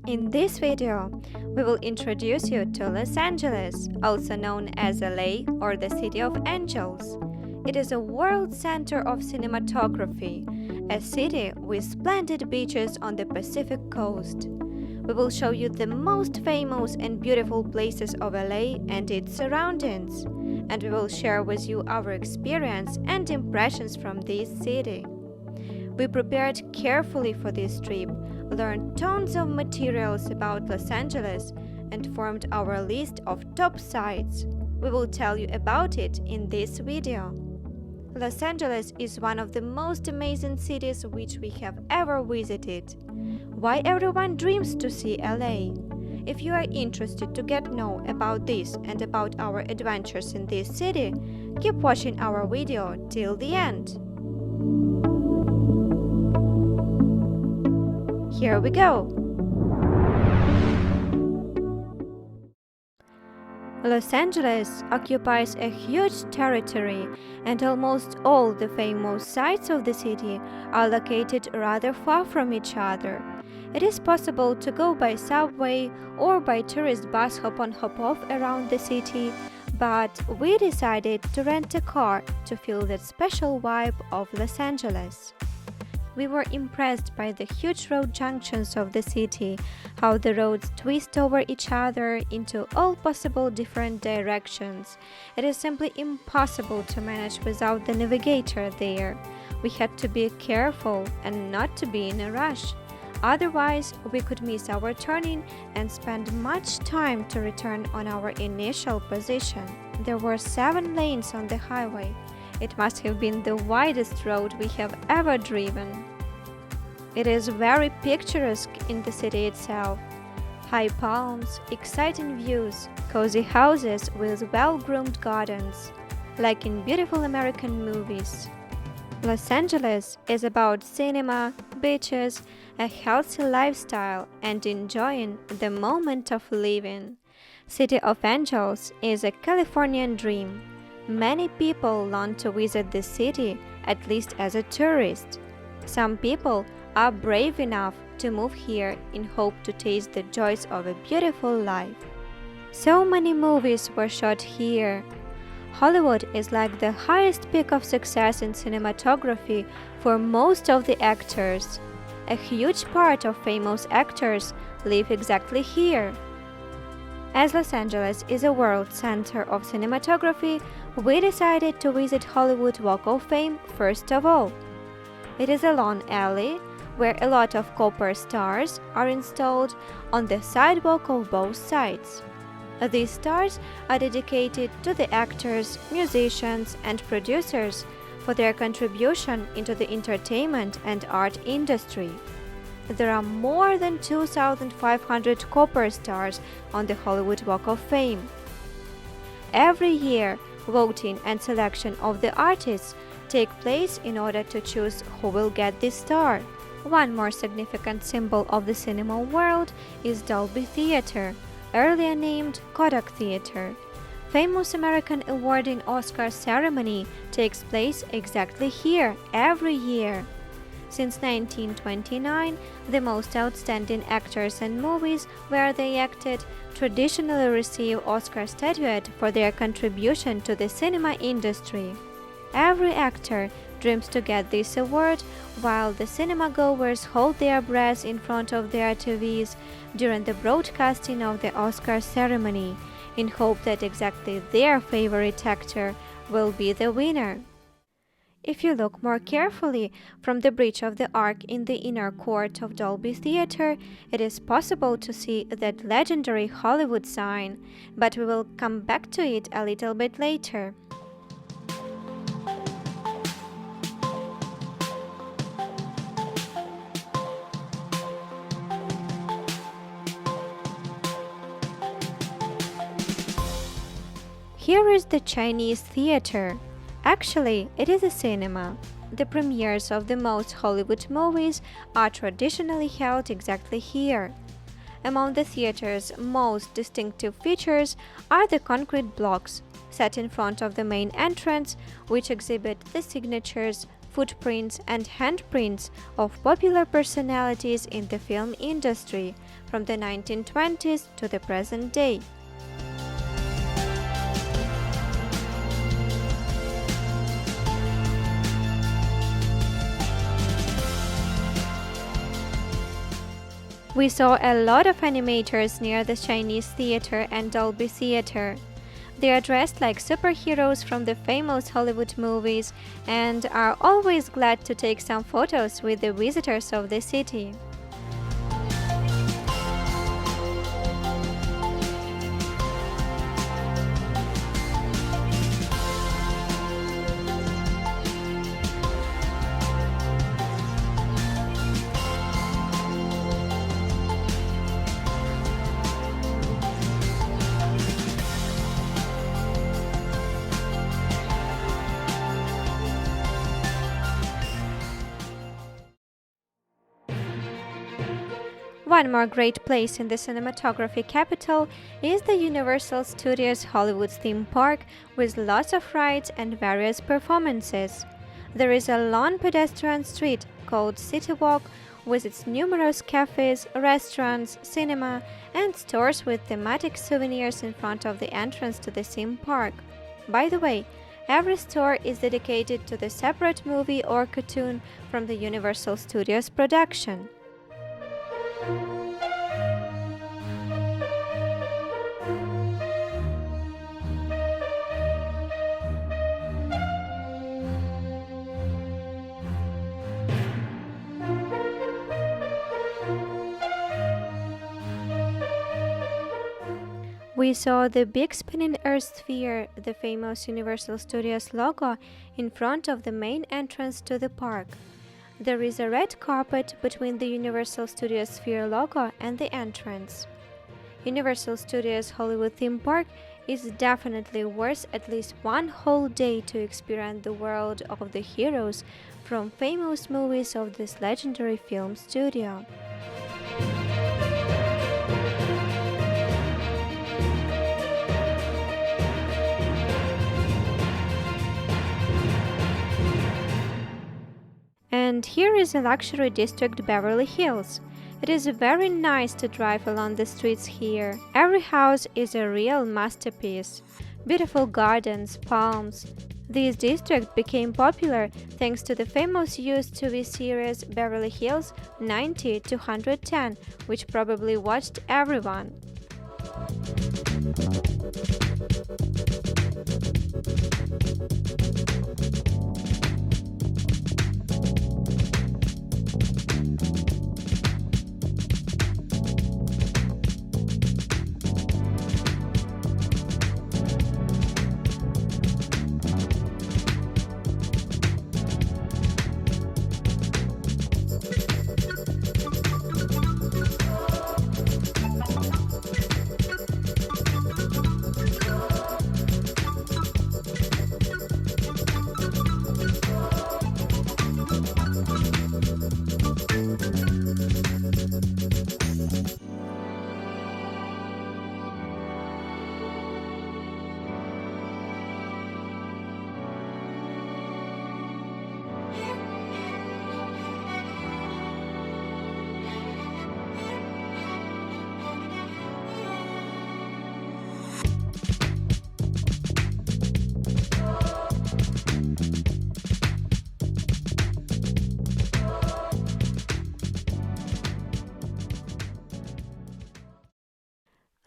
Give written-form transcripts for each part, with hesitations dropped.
In this video, we will introduce you to Los Angeles, also known as LA or the City of Angels. It is a world center of cinematography, a city with splendid beaches on the Pacific coast. We will show you the most famous and beautiful places of LA and its surroundings, and we will share with you our experience and impressions from this city. We prepared carefully for this trip, learned tons of materials about Los Angeles, and formed our list of top sites. We will tell you about it in this video. Los Angeles is one of the most amazing cities which we have ever visited. Why everyone dreams to see LA? If you are interested to get know about this and about our adventures in this city, keep watching our video till the end. Here we go! Los Angeles occupies a huge territory, and almost all the famous sites of the city are located rather far from each other. It is possible to go by subway or by tourist bus hop-on hop-off around the city, but we decided to rent a car to feel that special vibe of Los Angeles. We were impressed by the huge road junctions of the city, how the roads twist over each other into all possible different directions. It is simply impossible to manage without the navigator there. We had to be careful and not to be in a rush. Otherwise, we could miss our turning and spend much time to return on our initial position. There were 7 lanes on the highway. It must have been the widest road we have ever driven. It is very picturesque in the city itself. High palms, exciting views, cozy houses with well-groomed gardens, like in beautiful American movies. Los Angeles is about cinema, beaches, a healthy lifestyle, and enjoying the moment of living. City of Angels is a Californian dream. Many people long to visit the city, at least as a tourist. Some people are brave enough to move here in hope to taste the joys of a beautiful life. So many movies were shot here. Hollywood is like the highest peak of success in cinematography for most of the actors. A huge part of famous actors live exactly here. As Los Angeles is a world center of cinematography, we decided to visit Hollywood Walk of Fame first of all. It is a long alley where a lot of copper stars are installed on the sidewalk of both sides. These stars are dedicated to the actors, musicians, and producers for their contribution into the entertainment and art industry. There are more than 2,500 copper stars on the Hollywood Walk of Fame. Every year, voting and selection of the artists take place in order to choose who will get this star. One more significant symbol of the cinema world is Dolby Theatre, earlier named Kodak Theatre. Famous American awarding Oscar ceremony takes place exactly here every year. Since 1929, the most outstanding actors and movies where they acted traditionally receive Oscar statuette for their contribution to the cinema industry. Every actor dreams to get this award, while the cinema goers hold their breaths in front of their TVs during the broadcasting of the Oscar ceremony, in hope that exactly their favorite actor will be the winner. If you look more carefully from the bridge of the arc in the inner court of Dolby Theatre, it is possible to see that legendary Hollywood sign, but we will come back to it a little bit later. Here is the Chinese Theatre. Actually, it is a cinema. The premieres of the most Hollywood movies are traditionally held exactly here. Among the theater's most distinctive features are the concrete blocks set in front of the main entrance, which exhibit the signatures, footprints and handprints of popular personalities in the film industry from the 1920s to the present day. We saw a lot of animators near the Chinese Theatre and Dolby Theatre. They are dressed like superheroes from the famous Hollywood movies and are always glad to take some photos with the visitors of the city. One more great place in the cinematography capital is the Universal Studios Hollywood theme park with lots of rides and various performances. There is a long pedestrian street called City Walk with its numerous cafes, restaurants, cinema, and stores with thematic souvenirs in front of the entrance to the theme park. By the way, every store is dedicated to the separate movie or cartoon from the Universal Studios production. We saw the big spinning Earth sphere, the famous Universal Studios logo, in front of the main entrance to the park. There is a red carpet between the Universal Studios sphere logo and the entrance. Universal Studios Hollywood theme park is definitely worth at least one whole day to experience the world of the heroes from famous movies of this legendary film studio. And here is a luxury district, Beverly Hills. It is very nice to drive along the streets here. Every house is a real masterpiece. Beautiful gardens, palms. This district became popular thanks to the famous used TV series Beverly Hills 90-110, which probably watched everyone.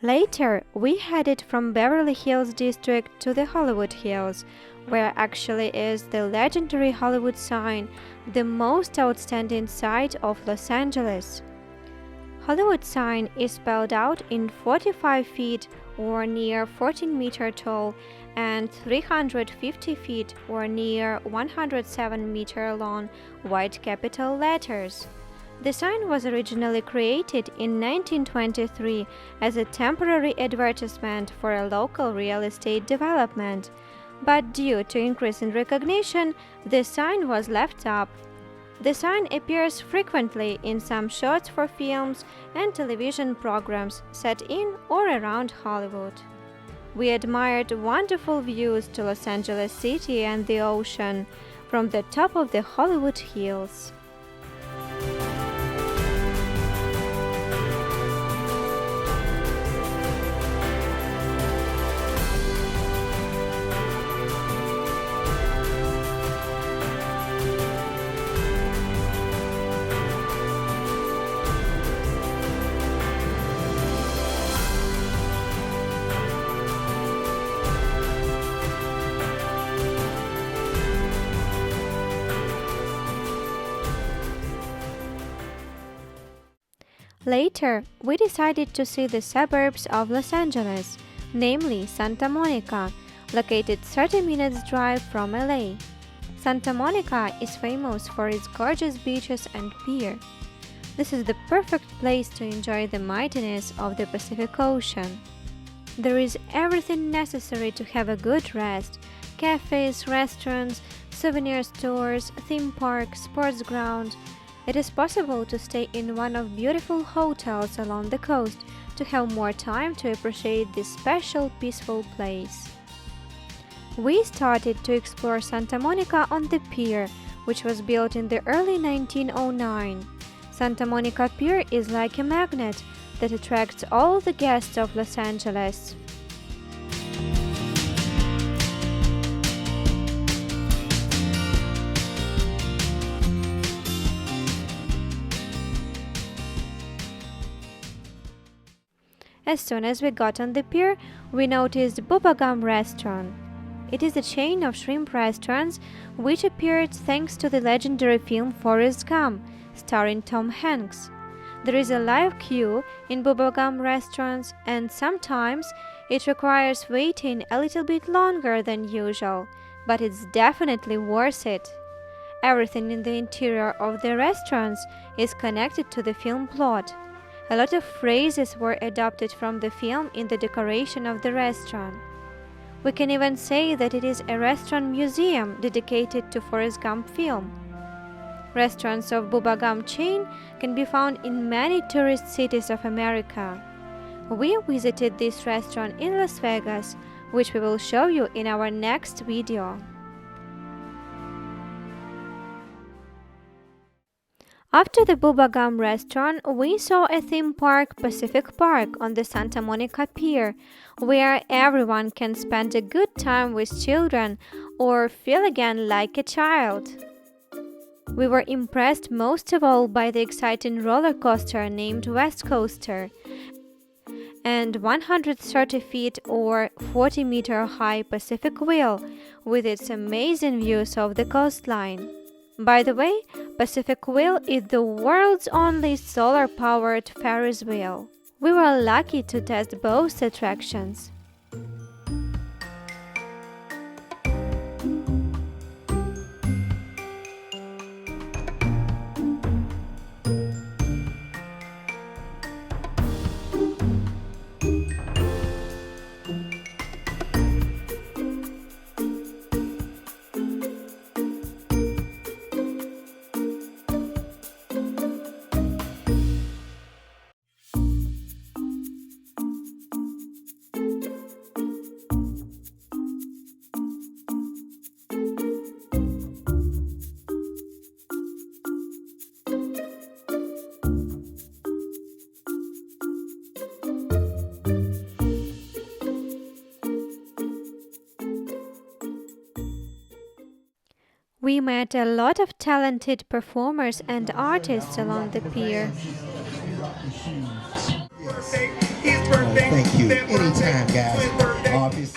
Later, we headed from Beverly Hills district to the Hollywood Hills, where actually is the legendary Hollywood sign, the most outstanding sight of Los Angeles. Hollywood sign is spelled out in 45 feet or near 14 meter tall and 350 feet or near 107 meter long white capital letters. The sign was originally created in 1923 as a temporary advertisement for a local real estate development, but due to increase in recognition, the sign was left up. The sign appears frequently in some shots for films and television programs set in or around Hollywood. We admired wonderful views to Los Angeles City and the ocean. from the top of the Hollywood Hills. Later, we decided to see the suburbs of Los Angeles, namely Santa Monica, located 30 minutes drive from LA. Santa Monica is famous for its gorgeous beaches and pier. This is the perfect place to enjoy the mightiness of the Pacific Ocean. There is everything necessary to have a good rest: cafes, restaurants, souvenir stores, theme park, sports ground. It is possible to stay in one of beautiful hotels along the coast to have more time to appreciate this special, peaceful place. We started to explore Santa Monica on the pier, which was built in the early 1909. Santa Monica Pier is like a magnet that attracts all the guests of Los Angeles. As soon as we got on the pier, we noticed Bubba Gum Restaurant. It is a chain of shrimp restaurants which appeared thanks to the legendary film Forrest Gump, starring Tom Hanks. There is a live queue in Bubba Gum restaurants, and sometimes it requires waiting a little bit longer than usual, but it's definitely worth it. Everything in the interior of the restaurants is connected to the film plot. A lot of phrases were adopted from the film in the decoration of the restaurant. We can even say that it is a restaurant museum dedicated to Forrest Gump film. Restaurants of Bubba Gum chain can be found in many tourist cities of America. We visited this restaurant in Las Vegas, which we will show you in our next video. After the Bubba Gum restaurant, we saw a theme park, Pacific Park, on the Santa Monica Pier, where everyone can spend a good time with children or feel again like a child. We were impressed most of all by the exciting roller coaster named West Coaster and 130 feet or 40-meter high Pacific Wheel with its amazing views of the coastline. By the way, Pacific Wheel is the world's only solar-powered Ferris wheel. We were lucky to test both attractions. We met a lot of talented performers and artists along the pier. Thank you. Anytime, guys.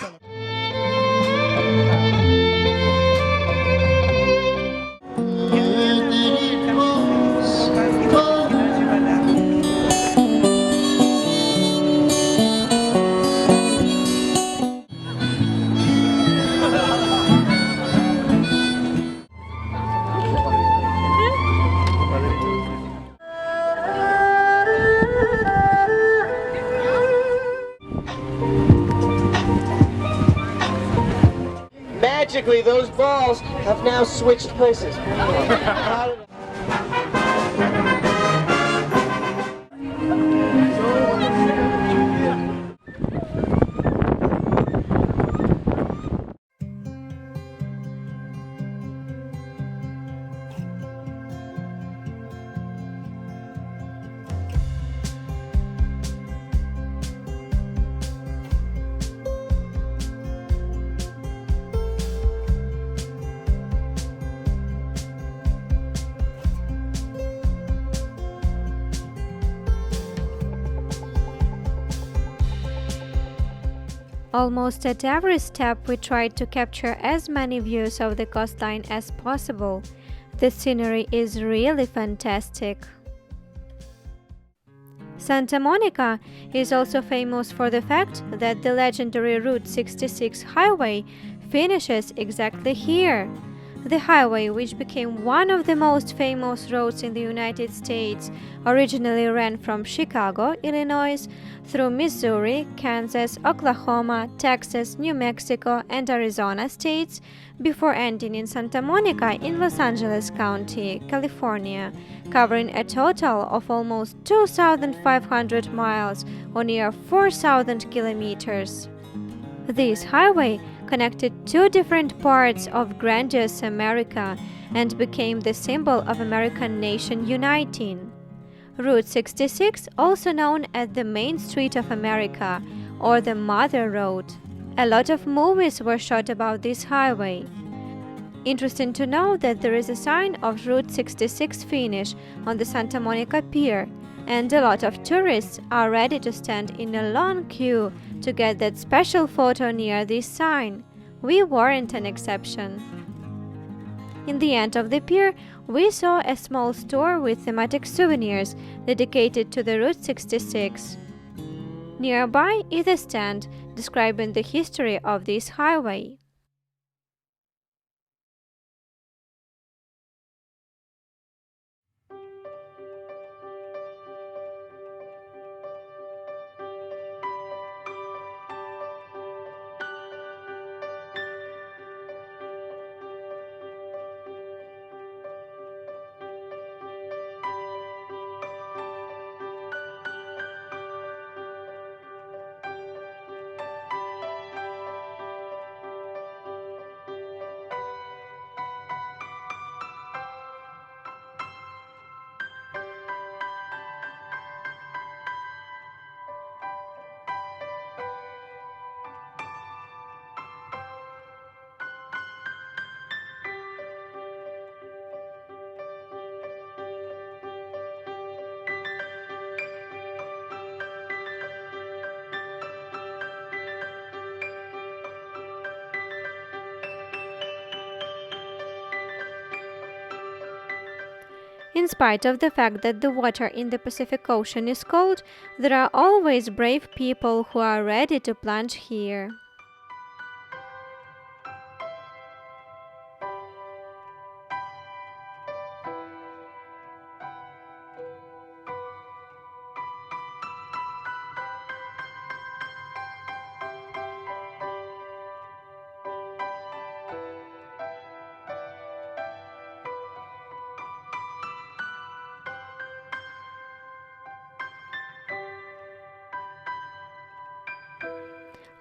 Magically, those balls have now switched places. Almost at every step we tried to capture as many views of the coastline as possible. The scenery is really fantastic. Santa Monica is also famous for the fact that the legendary Route 66 highway finishes exactly here. The highway, which became one of the most famous roads in the United States, originally ran from Chicago, Illinois, through Missouri, Kansas, Oklahoma, Texas, New Mexico, and Arizona states, before ending in Santa Monica in Los Angeles County, California, covering a total of almost 2,500 miles or near 4,000 kilometers. This highway connected two different parts of grandiose America and became the symbol of American nation uniting. Route 66, also known as the Main Street of America or the Mother Road. A lot of movies were shot about this highway. Interesting to know that there is a sign of Route 66 finish on the Santa Monica Pier, and a lot of tourists are ready to stand in a long queue to get that special photo near this sign. We weren't an exception. In the end of the pier, we saw a small store with thematic souvenirs dedicated to the Route 66. Nearby is a stand describing the history of this highway. In spite of the fact that the water in the Pacific Ocean is cold, there are always brave people who are ready to plunge here.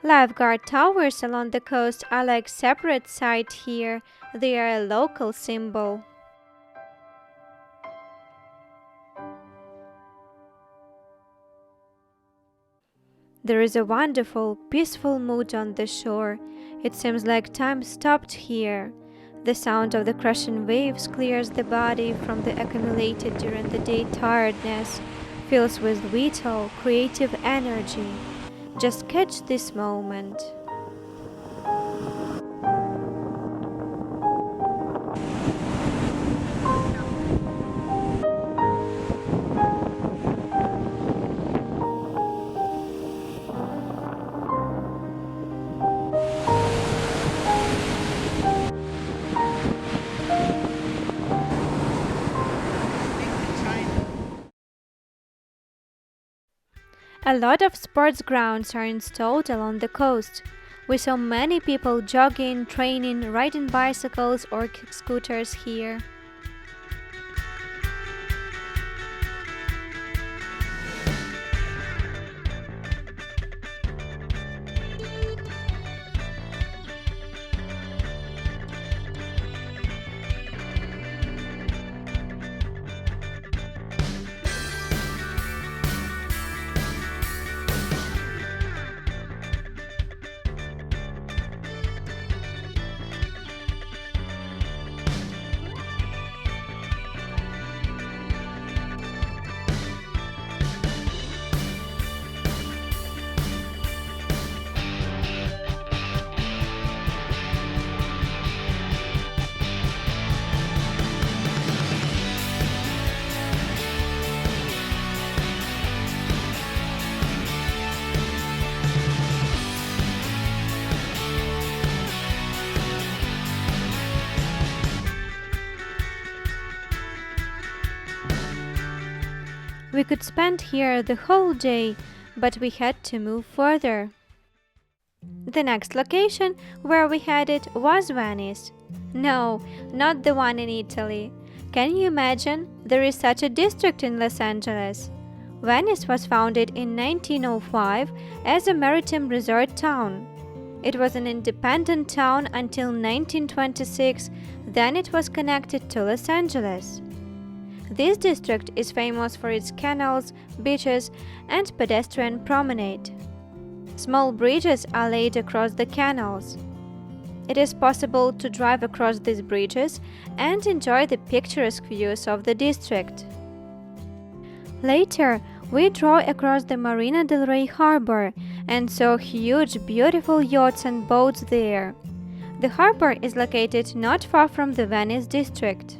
Lifeguard towers along the coast are like separate site here. They are a local symbol. There is a wonderful, peaceful mood on the shore. It seems like time stopped here. The sound of the crashing waves clears the body from the accumulated during the day tiredness, fills with vital, creative energy. Just catch this moment. A lot of sports grounds are installed along the coast. We saw many people jogging, training, riding bicycles or scooters here. We could spend here the whole day, but we had to move further. The next location where we headed was Venice. No, not the one in Italy. Can you imagine? There is such a district in Los Angeles. Venice was founded in 1905 as a maritime resort town. It was an independent town until 1926, then it was connected to Los Angeles. This district is famous for its canals, beaches, and pedestrian promenade. Small bridges are laid across the canals. It is possible to drive across these bridges and enjoy the picturesque views of the district. Later, we drove across the Marina del Rey Harbor and saw huge, beautiful yachts and boats there. The harbor is located not far from the Venice district.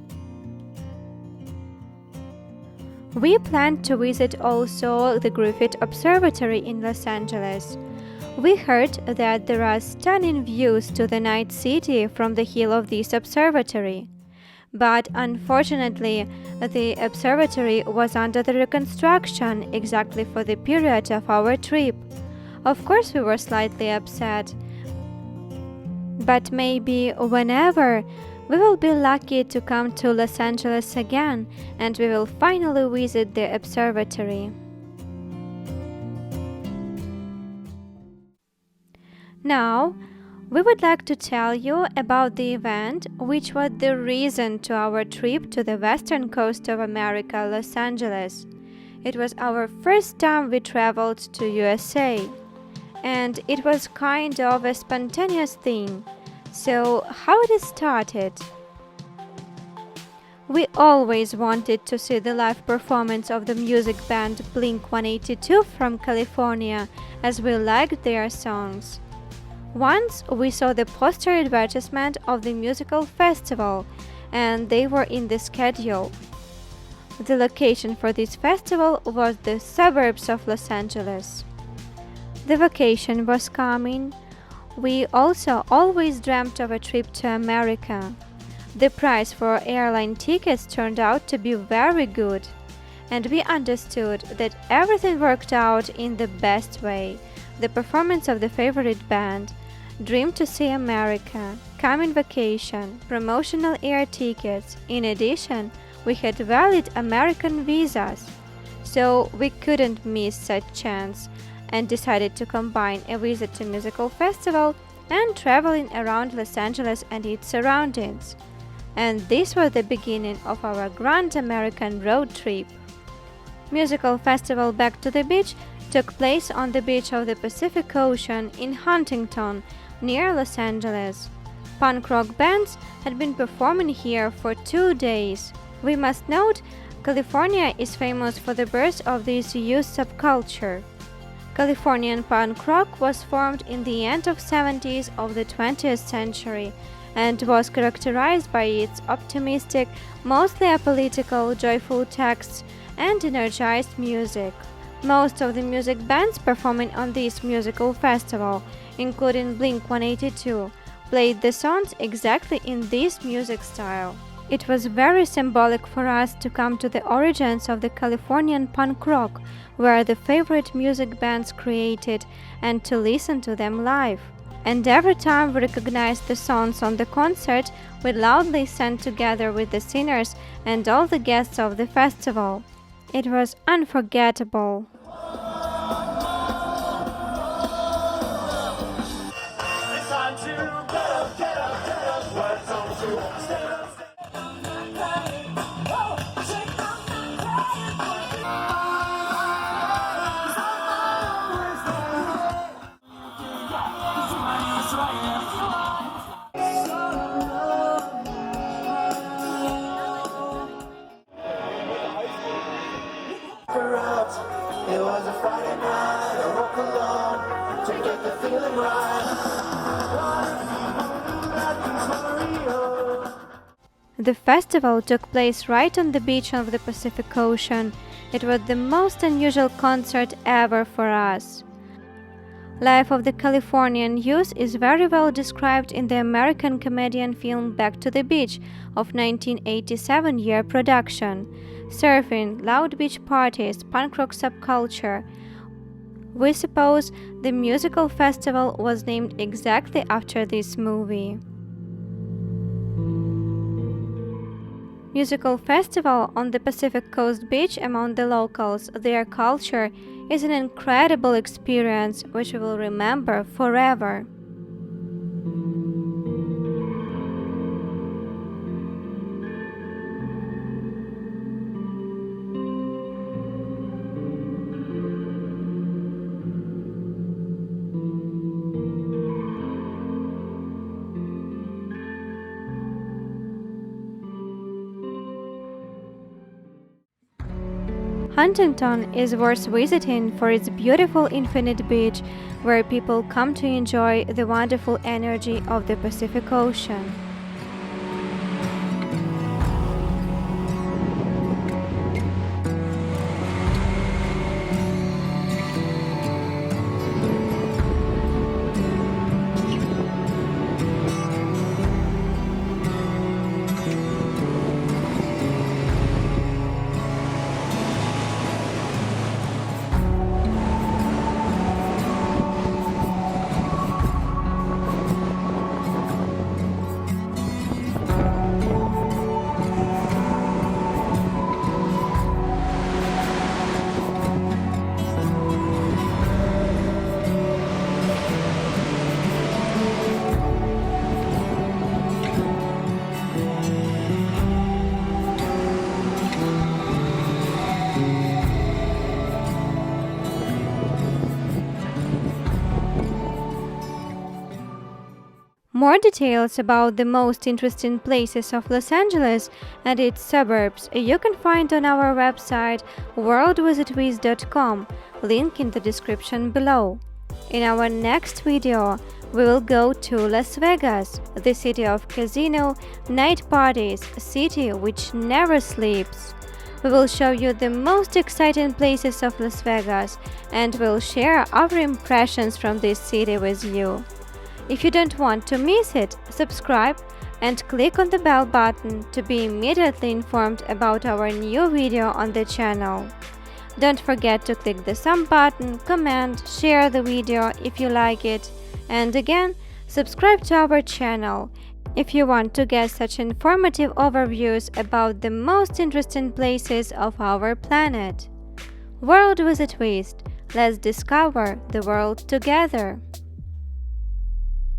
We planned to visit also the Griffith Observatory in Los Angeles. We heard that there are stunning views to the night city from the hill of this observatory. But unfortunately, the observatory was under the reconstruction exactly for the period of our trip. Of course, we were slightly upset. But maybe whenever we will be lucky to come to Los Angeles again and we will finally visit the observatory. Now, we would like to tell you about the event which was the reason to our trip to the western coast of America, Los Angeles. It was our first time we traveled to USA, and it was kind of a spontaneous thing. So, how it started? We always wanted to see the live performance of the music band Blink-182 from California, as we liked their songs. Once we saw the poster advertisement of the musical festival, and they were in the schedule. The location for this festival was the suburbs of Los Angeles. The vacation was coming. We also always dreamt of a trip to America. The price for airline tickets turned out to be very good, and we understood that everything worked out in the best way. The performance of the favorite band, dream to see America, coming vacation, promotional air tickets. In addition, we had valid American visas, so we couldn't miss such chance and decided to combine a visit to musical festival and traveling around Los Angeles and its surroundings. And this was the beginning of our grand American road trip. Musical festival Back to the Beach took place on the beach of the Pacific Ocean in Huntington, near Los Angeles. Punk rock bands had been performing here for 2 days. We must note, California is famous for the birth of this youth subculture. Californian punk rock was formed in the end of 70s of the 20th century and was characterized by its optimistic, mostly apolitical, joyful texts and energized music. Most of the music bands performing on this musical festival, including Blink-182, played the songs exactly in this music style. It was very symbolic for us to come to the origins of the Californian punk rock, where the favorite music bands created, and to listen to them live. And every time we recognized the songs on the concert, we loudly sang together with the singers and all the guests of the festival. It was unforgettable. It was a Friday night, I woke alone to get the feeling right. The festival took place right on the beach of the Pacific Ocean. It was the most unusual concert ever for us. Life of the Californian youth is very well described in the American comedian film Back to the Beach of 1987 year production. Surfing, loud beach parties, punk rock subculture. We suppose the musical festival was named exactly after this movie. Musical festival on the Pacific Coast Beach among the locals, their culture, is an incredible experience which we will remember forever. Huntington is worth visiting for its beautiful infinite beach, where people come to enjoy the wonderful energy of the Pacific Ocean. More details about the most interesting places of Los Angeles and its suburbs you can find on our website WorldWithaTwist.com, link in the description below. In our next video, we will go to Las Vegas, the city of casino, night parties, a city which never sleeps. We will show you the most exciting places of Las Vegas and will share our impressions from this city with you. If you don't want to miss it, subscribe and click on the bell button to be immediately informed about our new video on the channel. Don't forget to click the thumb button, comment, share the video if you like it, and again, subscribe to our channel if you want to get such informative overviews about the most interesting places of our planet. World with a Twist. Let's discover the world together.